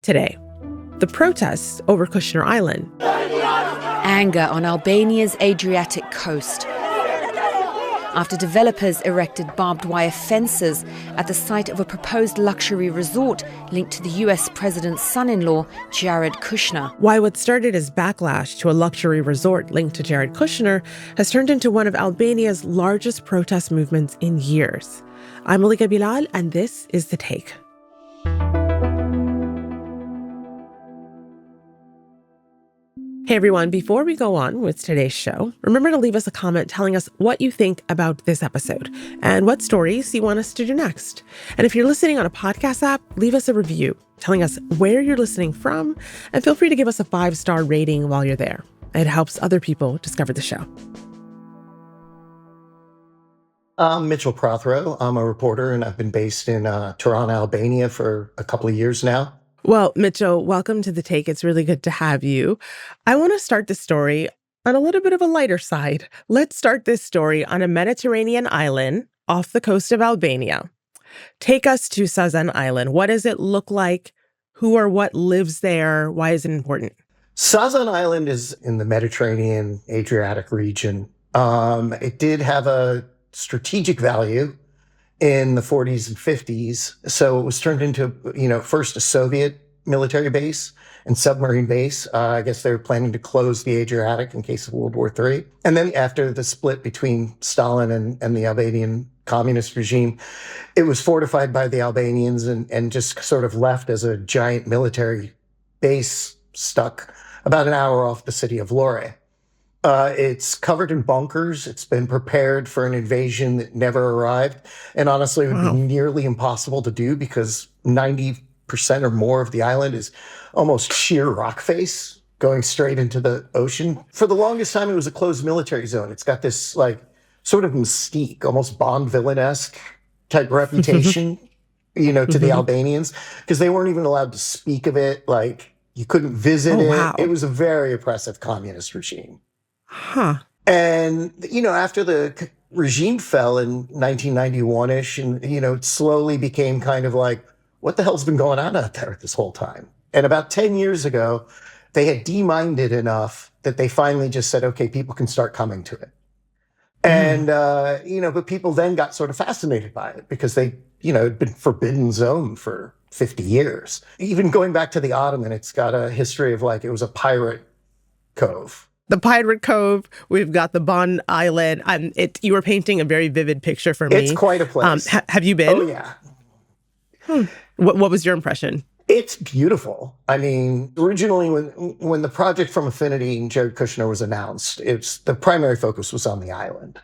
Today, the protests over Kushner Island. Anger on Albania's Adriatic coast after developers erected barbed wire fences at the site of a proposed luxury resort linked to the US president's son-in-law, Jared Kushner. Why what started as backlash to a luxury resort linked to Jared Kushner has turned into one of Albania's largest protest movements in years. I'm Malika Bilal, and this is The Take. Hey everyone, before we go on with today's show, remember to leave us a comment telling us what you think about this episode and what stories you want us to do next. And if you're listening on a podcast app, leave us a review telling us where you're listening from, and feel free to give us a 5-star rating while you're there. It helps other people discover the show. I'm Mitchell Prothero. I'm a reporter, and I've been based in Tirana, Albania for a couple of years now. Well, Mitchell, welcome to The Take. It's really good to have you. I want to start this story on a little bit of a lighter side. Let's start this story on a Mediterranean island off the coast of Albania. Take us to Sazan Island. What does it look like? Who or what lives there? Why is it important? Sazan Island is in the Mediterranean Adriatic region. It did have a strategic value in the 40s and 50s. So it was turned into, first a Soviet military base and submarine base. I guess they were planning to close the Adriatic in case of World War III. And then after the split between Stalin and the Albanian communist regime, it was fortified by the Albanians and just sort of left as a giant military base stuck about an hour off the city of Lore. It's covered in bunkers. It's been prepared for an invasion that never arrived. And honestly, it would be nearly impossible to do because 90% or more of the island is almost sheer rock face going straight into the ocean. For the longest time, it was a closed military zone. It's got this sort of mystique, almost Bond villain-esque type reputation, to the Albanians, because they weren't even allowed to speak of it. You couldn't visit it. Wow. It was a very oppressive communist regime. Huh. And, after the regime fell in 1991-ish, and, it slowly became kind of like, what the hell's been going on out there this whole time? And about 10 years ago, they had demined it enough that they finally just said, okay, people can start coming to it. And, but people then got sort of fascinated by it because they, had been forbidden zone for 50 years. Even going back to the Ottoman, it's got a history of it was a pirate cove. The Pirate Cove, we've got the Bond Island. You were painting a very vivid picture for me. It's quite a place. Have you been? Oh, yeah. What was your impression? It's beautiful. I mean, originally when the project from Affinity and Jared Kushner was announced, the primary focus was on the island.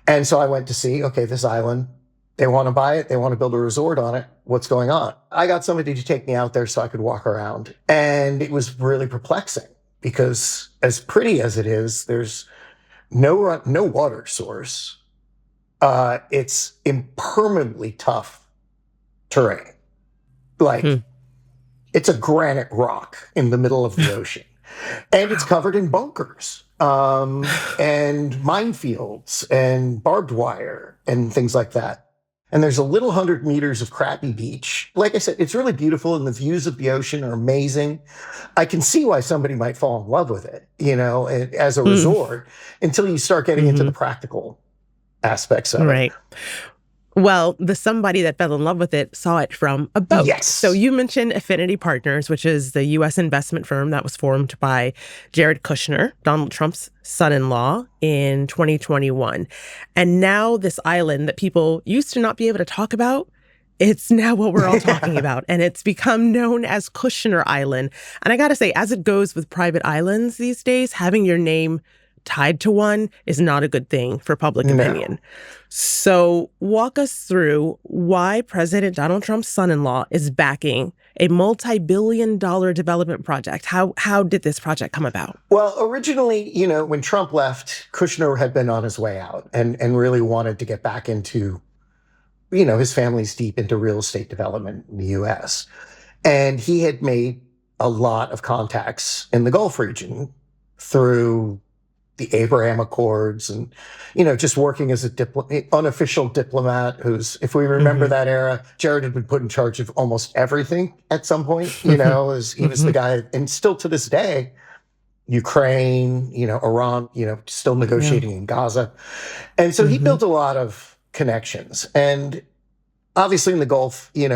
And so I went to see, okay, this island, they want to buy it. They want to build a resort on it. What's going on? I got somebody to take me out there so I could walk around. And it was really perplexing. Because as pretty as it is, there's no water source. It's impermanently tough terrain. It's a granite rock in the middle of the ocean. And it's covered in bunkers and minefields and barbed wire and things like that. And there's a little 100 meters of crappy beach. Like I said, it's really beautiful and the views of the ocean are amazing. I can see why somebody might fall in love with it, as a resort until you start getting into the practical aspects of it. Right. Well, the somebody that fell in love with it saw it from a boat. Yes. So you mentioned Affinity Partners, which is the U.S. investment firm that was formed by Jared Kushner, Donald Trump's son-in-law, in 2021. And now this island that people used to not be able to talk about, it's now what we're all talking about. And it's become known as Kushner Island. And I got to say, as it goes with private islands these days, having your name tied to one is not a good thing for public opinion. So walk us through why President Donald Trump's son-in-law is backing a multi-billion-dollar development project. How did this project come about? Well, originally, when Trump left, Kushner had been on his way out and really wanted to get back into, his family's deep into real estate development in the U.S. And he had made a lot of contacts in the Gulf region through the Abraham Accords and, just working as unofficial diplomat who's, if we remember that era, Jared had been put in charge of almost everything at some point, he was the guy, and still to this day, Ukraine, Iran, still negotiating in Gaza. And so he built a lot of connections. And obviously in the Gulf, the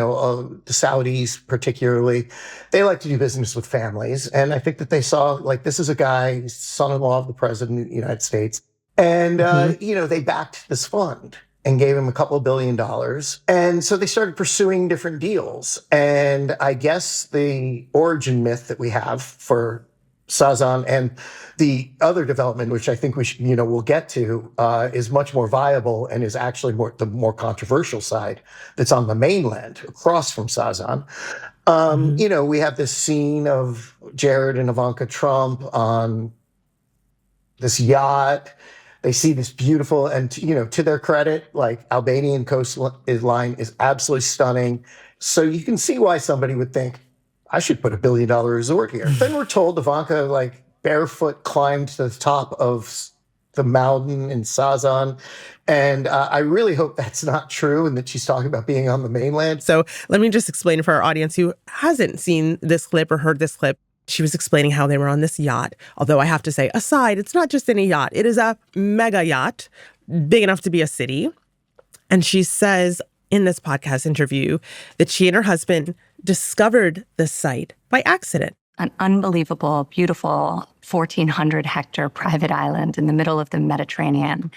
Saudis particularly, they like to do business with families. And I think that they saw, this is a guy, son-in-law of the president of the United States. And, they backed this fund and gave him a couple of $2 billion. And so they started pursuing different deals. And I guess the origin myth that we have for Sazan and the other development, which I think we should, we'll get to, is much more viable and is actually the more controversial side that's on the mainland across from Sazan. We have this scene of Jared and Ivanka Trump on this yacht. They see this beautiful, and to their credit, Albanian coastline is absolutely stunning. So you can see why somebody would think, I should put $1 billion resort here. Then we're told Ivanka, barefoot climbed to the top of the mountain in Sazan. And I really hope that's not true and that she's talking about being on the mainland. So let me just explain for our audience who hasn't seen this clip or heard this clip. She was explaining how they were on this yacht. Although I have to say, aside, it's not just any yacht. It is a mega yacht, big enough to be a city. And she says in this podcast interview that she and her husband discovered the site by accident. An unbelievable, beautiful 1,400-hectare private island in the middle of the Mediterranean.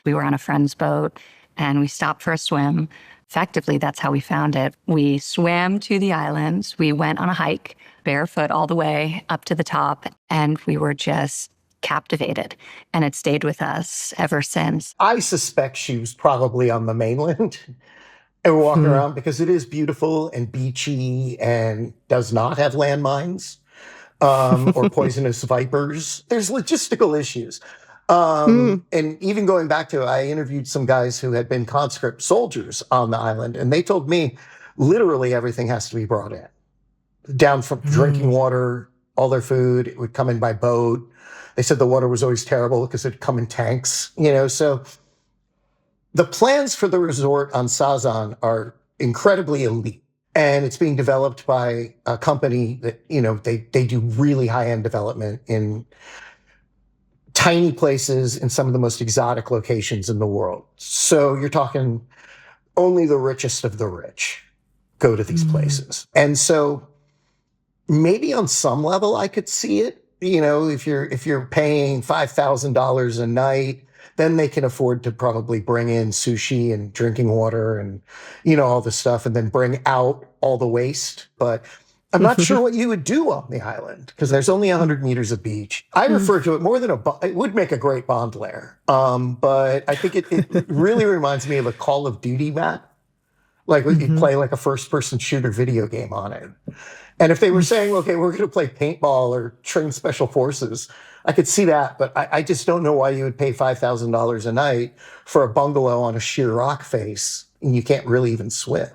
We were on a friend's boat, and we stopped for a swim. Effectively, that's how we found it. We swam to the island. We went on a hike, barefoot all the way up to the top, and we were just captivated. And it stayed with us ever since. I suspect she was probably on the mainland and walking around because it is beautiful and beachy and does not have landmines or poisonous vipers. There's logistical issues. And even going back to, I interviewed some guys who had been conscript soldiers on the island, and they told me literally everything has to be brought in. Down from drinking water, all their food, it would come in by boat. They said the water was always terrible because it'd come in tanks, so the plans for the resort on Sazan are incredibly elite, and it's being developed by a company that, they do really high-end development in tiny places in some of the most exotic locations in the world. So you're talking only the richest of the rich go to these places. And so maybe on some level I could see it, if you're paying $5,000 a night, then they can afford to probably bring in sushi and drinking water and, all this stuff, and then bring out all the waste. But I'm not sure what you would do on the island because there's only 100 meters of beach. I refer to it more than it would make a great Bond lair. But I think it really reminds me of a Call of Duty map. You'd play a first-person shooter video game on it. And if they were saying, okay, we're going to play paintball or train special forces, I could see that, but I just don't know why you would pay $5,000 a night for a bungalow on a sheer rock face and you can't really even swim.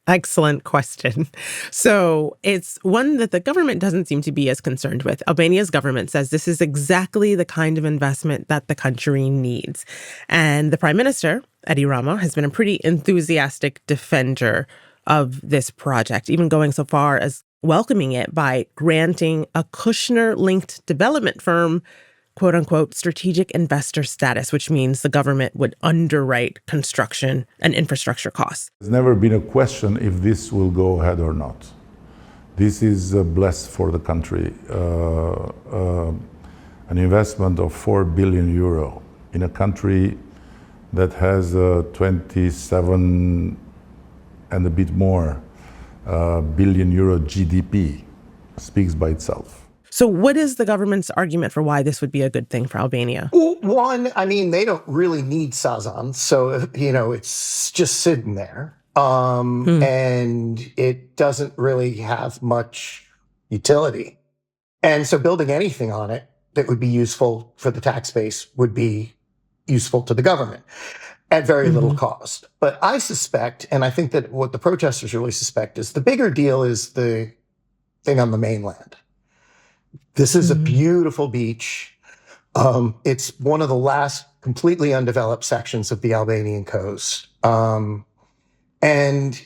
Excellent question. So it's one that the government doesn't seem to be as concerned with. Albania's government says this is exactly the kind of investment that the country needs. And the Prime Minister, Edi Rama, has been a pretty enthusiastic defender of this project, even going so far as welcoming it by granting a Kushner-linked development firm, quote-unquote, strategic investor status, which means the government would underwrite construction and infrastructure costs. There's never been a question if this will go ahead or not. This is blessed for the country. An investment of 4 billion euro in a country that has 27 and a bit more billion euro GDP speaks by itself. So what is the government's argument for why this would be a good thing for Albania? Well, one, they don't really need Sazan. So, it's just sitting there. And it doesn't really have much utility. And so building anything on it that would be useful for the tax base would be useful to the government at very little cost. But I suspect, and I think that what the protesters really suspect is the bigger deal is the thing on the mainland. This is a beautiful beach. It's one of the last completely undeveloped sections of the Albanian coast. And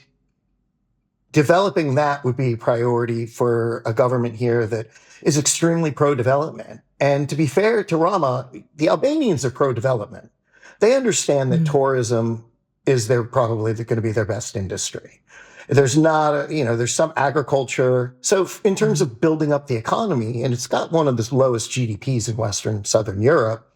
developing that would be a priority for a government here that is extremely pro-development. And to be fair to Rama, the Albanians are pro-development. They understand that tourism is probably going to be their best industry. There's not, there's some agriculture. So in terms of building up the economy, and it's got one of the lowest GDPs in Western Southern Europe,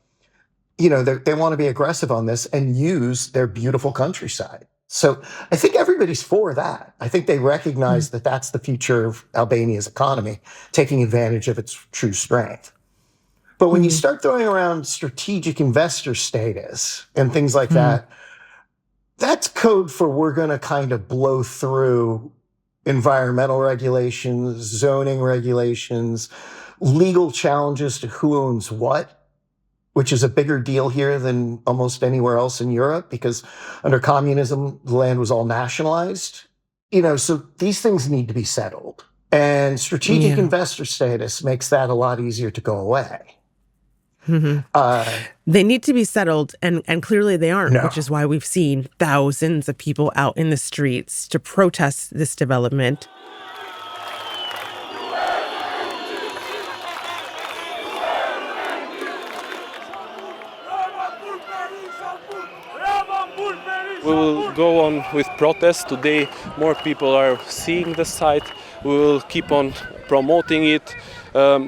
they want to be aggressive on this and use their beautiful countryside. So I think everybody's for that. I think they recognize that that's the future of Albania's economy, taking advantage of its true strength. But when you start throwing around strategic investor status and things like that, that's code for we're going to kind of blow through environmental regulations, zoning regulations, legal challenges to who owns what, which is a bigger deal here than almost anywhere else in Europe, because under communism, the land was all nationalized. So these things need to be settled. And strategic investor status makes that a lot easier to go away. They need to be settled, and clearly they aren't, No. which is why we've seen thousands of people out in the streets to protest this development. We will go on with protests. Today, more people are seeing the site. We will keep on promoting it.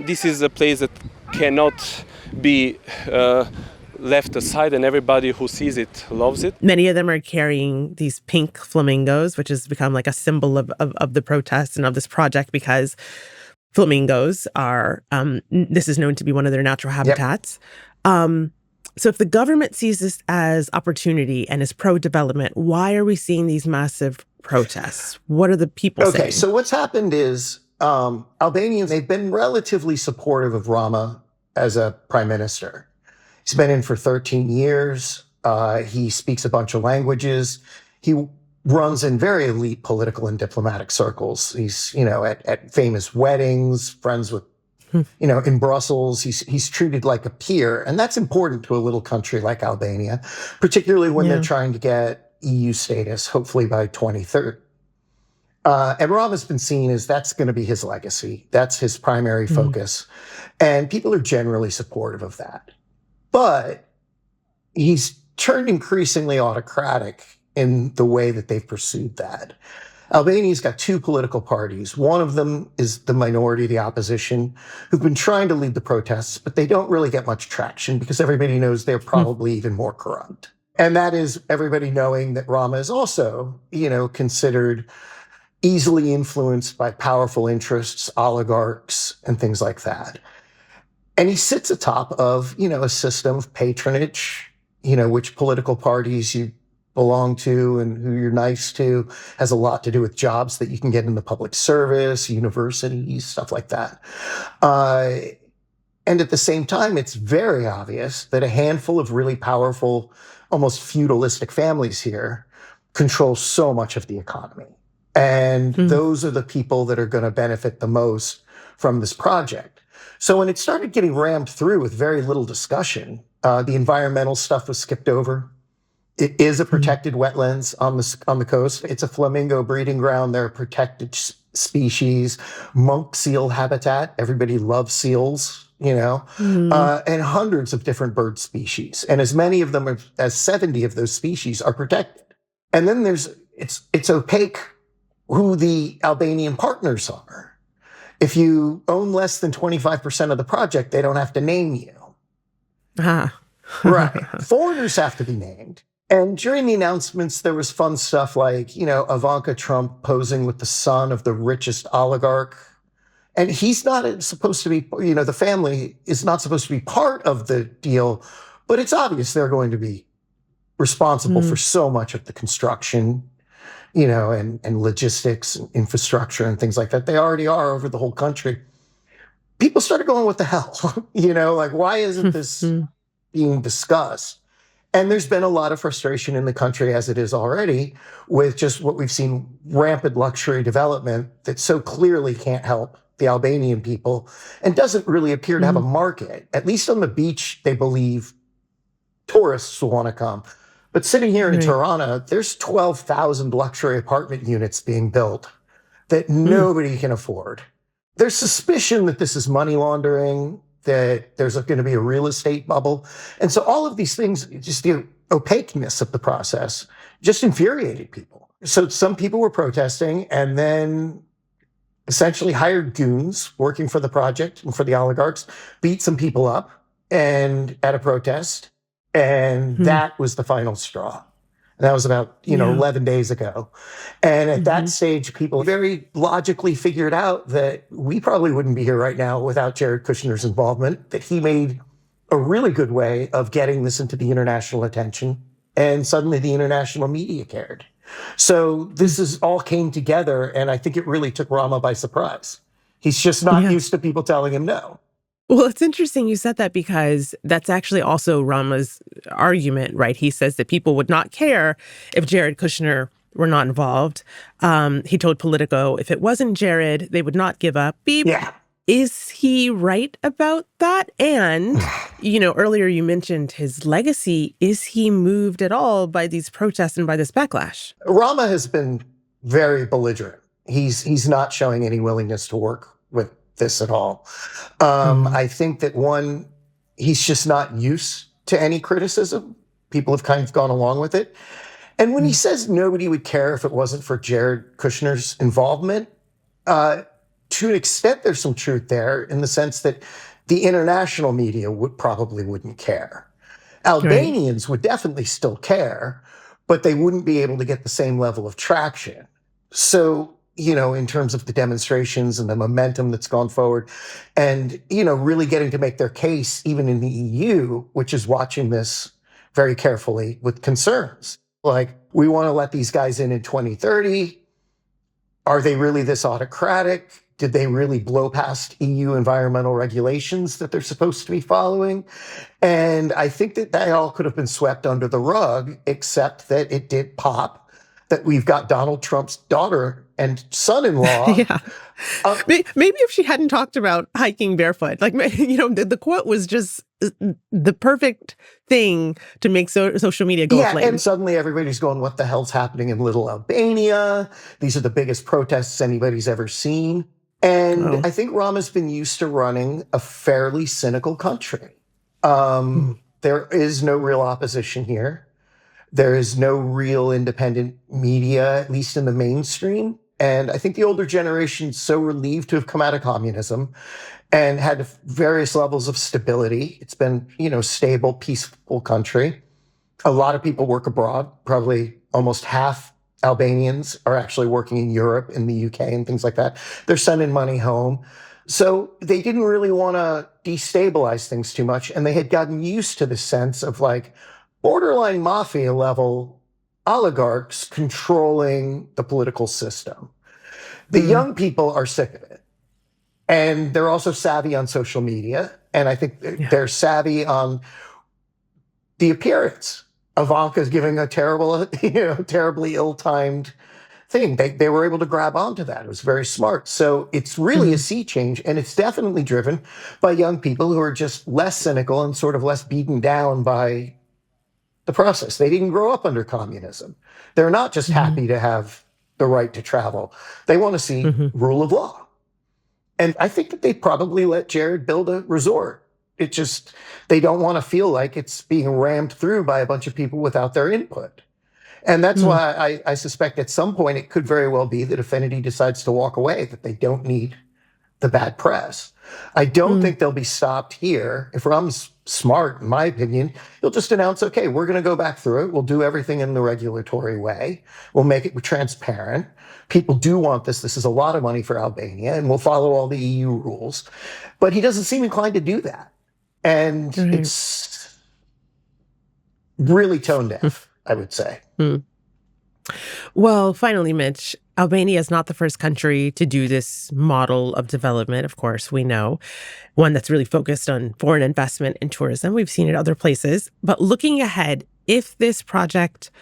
This is a place that cannot be left aside, and everybody who sees it loves it. Many of them are carrying these pink flamingos, which has become like a symbol of the protest and of this project, because flamingos are, this is known to be one of their natural habitats. So if the government sees this as opportunity and is pro-development, why are we seeing these massive protests? What are the people saying? Okay, so what's happened is Albanians, they've been relatively supportive of Rama as a prime minister. He's been in for 13 years. He speaks a bunch of languages. He runs in very elite political and diplomatic circles. He's, at famous weddings, friends with, in Brussels. He's treated like a peer. And that's important to a little country like Albania, particularly when they're trying to get EU status, hopefully by 2030. And Rama's been seen as that's going to be his legacy. That's his primary focus. And people are generally supportive of that. But he's turned increasingly autocratic in the way that they've pursued that. Albania's got two political parties. One of them is the minority, the opposition, who've been trying to lead the protests, but they don't really get much traction because everybody knows they're probably even more corrupt. And that is everybody knowing that Rama is also, considered easily influenced by powerful interests, oligarchs, and things like that. And he sits atop of, a system of patronage, which political parties you belong to and who you're nice to has a lot to do with jobs that you can get in the public service, universities, stuff like that. And at the same time, it's very obvious that a handful of really powerful, almost feudalistic families here control so much of the economy. And those are the people that are going to benefit the most from this project. So when it started getting rammed through with very little discussion, the environmental stuff was skipped over. It is a protected wetlands on the coast. It's a flamingo breeding ground. They're a protected species, monk seal habitat. Everybody loves seals, and hundreds of different bird species. And as many of them as 70 of those species are protected. And then it's opaque who the Albanian partners are. If you own less than 25% of the project, they don't have to name you. Right. Foreigners have to be named. And during the announcements, there was fun stuff like, Ivanka Trump posing with the son of the richest oligarch. And he's not supposed to be, the family is not supposed to be part of the deal, but it's obvious they're going to be responsible for so much of the construction, and logistics and infrastructure and things like that. They already are over the whole country. People started going, what the hell? Why isn't this being discussed? And there's been a lot of frustration in the country, as it is already, with just what we've seen, rampant luxury development that so clearly can't help the Albanian people, and doesn't really appear to have a market. At least on the beach, they believe tourists will want to come. But sitting here in Tirana, there's 12,000 luxury apartment units being built that nobody can afford. There's suspicion that this is money laundering, that there's going to be a real estate bubble. And so all of these things, just the opaqueness of the process, just infuriated people. So some people were protesting and then essentially hired goons working for the project and for the oligarchs, beat some people up and at a protest. And that was the final straw. And that was about, 11 days ago. And at that stage, people very logically figured out that we probably wouldn't be here right now without Jared Kushner's involvement, that he made a really good way of getting this into the international attention. And suddenly the international media cared. So this is all came together. And I think it really took Rama by surprise. He's just not used to people telling him no. Well, it's interesting you said that because that's actually also Rama's argument, right? He says that people would not care if Jared Kushner were not involved. He told Politico, if it wasn't Jared, they would not give up. Beep. Yeah. Is he right about that? And, earlier you mentioned his legacy. Is he moved at all by these protests and by this backlash? Rama has been very belligerent. He's not showing any willingness to work with this at all. I think that he's just not used to any criticism. People have kind of gone along with it. And when he says nobody would care if it wasn't for Jared Kushner's involvement, to an extent, there's some truth there in the sense that the international media wouldn't care. Albanians would definitely still care, but they wouldn't be able to get the same level of traction. So, in terms of the demonstrations and the momentum that's gone forward and, really getting to make their case even in the EU, which is watching this very carefully with concerns. Like, we want to let these guys in 2030. Are they really this autocratic? Did they really blow past EU environmental regulations that they're supposed to be following? And I think that all could have been swept under the rug, except that it did pop that we've got Donald Trump's daughter and son-in-law. Maybe if she hadn't talked about hiking barefoot, the quote was just the perfect thing to make social media go aflame. And suddenly everybody's going, what the hell's happening in little Albania? These are the biggest protests anybody's ever seen. And I think Rama's been used to running a fairly cynical country. There is no real opposition here. There is no real independent media, at least in the mainstream. And I think the older generation is so relieved to have come out of communism and had various levels of stability. It's been, stable, peaceful country. A lot of people work abroad. Probably almost half Albanians are actually working in Europe, in the UK and things like that. They're sending money home. So they didn't really want to destabilize things too much. And they had gotten used to the sense of borderline mafia level oligarchs controlling the political system. The young people are sick of it. And they're also savvy on social media. And I think they're savvy on the appearance. Ivanka's giving a terribly ill-timed thing. They were able to grab onto that. It was very smart. So it's really a sea change. And it's definitely driven by young people who are just less cynical and sort of less beaten down by the process. They didn't grow up under communism. They're not just happy to have the right to travel. They want to see rule of law. And I think that they probably let Jared build a resort. It just, they don't want to feel like it's being rammed through by a bunch of people without their input. And that's why I suspect at some point it could very well be that Affinity decides to walk away, that they don't need the bad press. I don't think they'll be stopped here. If Ram's smart, in my opinion, he'll just announce, okay, we're going to go back through it. We'll do everything in the regulatory way. We'll make it transparent. People do want this. This is a lot of money for Albania, and we'll follow all the EU rules. But he doesn't seem inclined to do that. And it's really tone deaf, I would say. Well, finally, Mitch, Albania is not the first country to do this model of development, of course, we know. One that's really focused on foreign investment and tourism. We've seen it other places. But looking ahead, if this project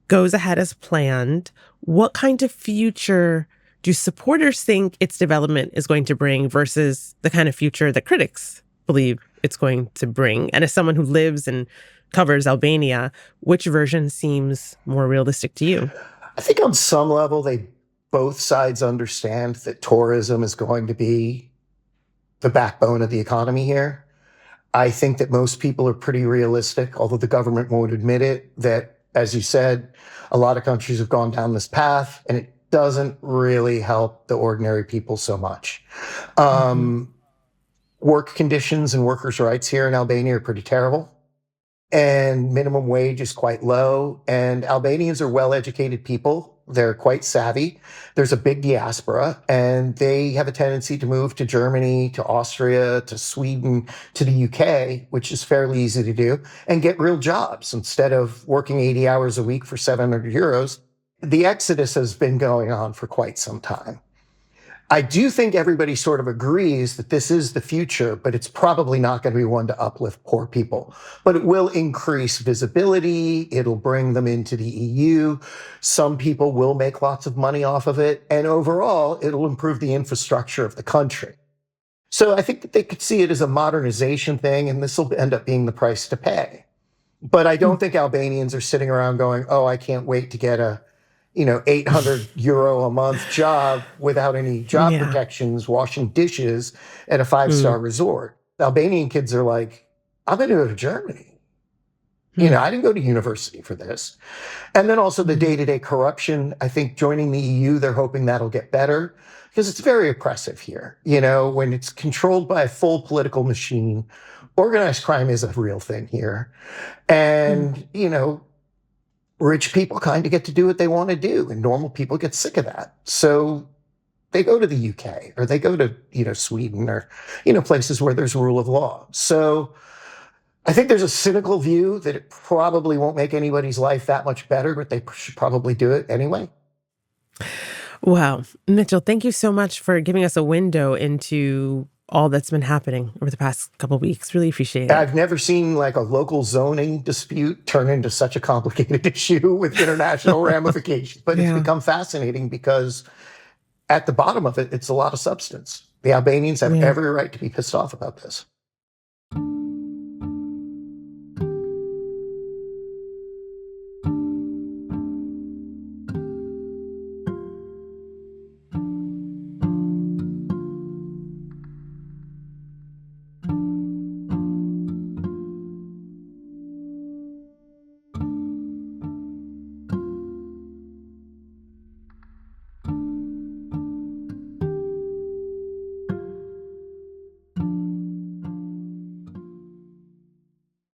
goes ahead as planned, what kind of future do supporters think its development is going to bring versus the kind of future that critics believe it's going to bring? And as someone who lives and covers Albania, which version seems more realistic to you? I think on some level, both sides understand that tourism is going to be the backbone of the economy here. I think that most people are pretty realistic, although the government won't admit it, that, as you said, a lot of countries have gone down this path, and it doesn't really help the ordinary people so much. Work conditions and workers' rights here in Albania are pretty terrible, and minimum wage is quite low, and Albanians are well-educated people. They're quite savvy. There's a big diaspora, and they have a tendency to move to Germany, to Austria, to Sweden, to the UK, which is fairly easy to do, and get real jobs instead of working 80 hours a week for 700 euros. The exodus has been going on for quite some time. I do think everybody sort of agrees that this is the future, but it's probably not going to be one to uplift poor people. But it will increase visibility. It'll bring them into the EU. Some people will make lots of money off of it. And overall, it'll improve the infrastructure of the country. So I think that they could see it as a modernization thing, and this will end up being the price to pay. But I don't think Albanians are sitting around going, oh, I can't wait to get a 800 euro a month job without any job protections, washing dishes at a 5-star resort. The Albanian kids are like, I'm going to go to Germany. I didn't go to university for this. And then also the day-to-day corruption. I think joining the EU, they're hoping that'll get better because it's very oppressive here. When it's controlled by a full political machine, organized crime is a real thing here. And, rich people kind of get to do what they want to do, and normal people get sick of that. So they go to the UK or they go to, Sweden or, places where there's rule of law. So I think there's a cynical view that it probably won't make anybody's life that much better, but they should probably do it anyway. Wow. Mitchell, thank you so much for giving us a window into all that's been happening over the past couple of weeks. Really appreciate it. I've never seen like a local zoning dispute turn into such a complicated issue with international ramifications. But it's become fascinating because at the bottom of it, it's a lot of substance. The Albanians have every right to be pissed off about this.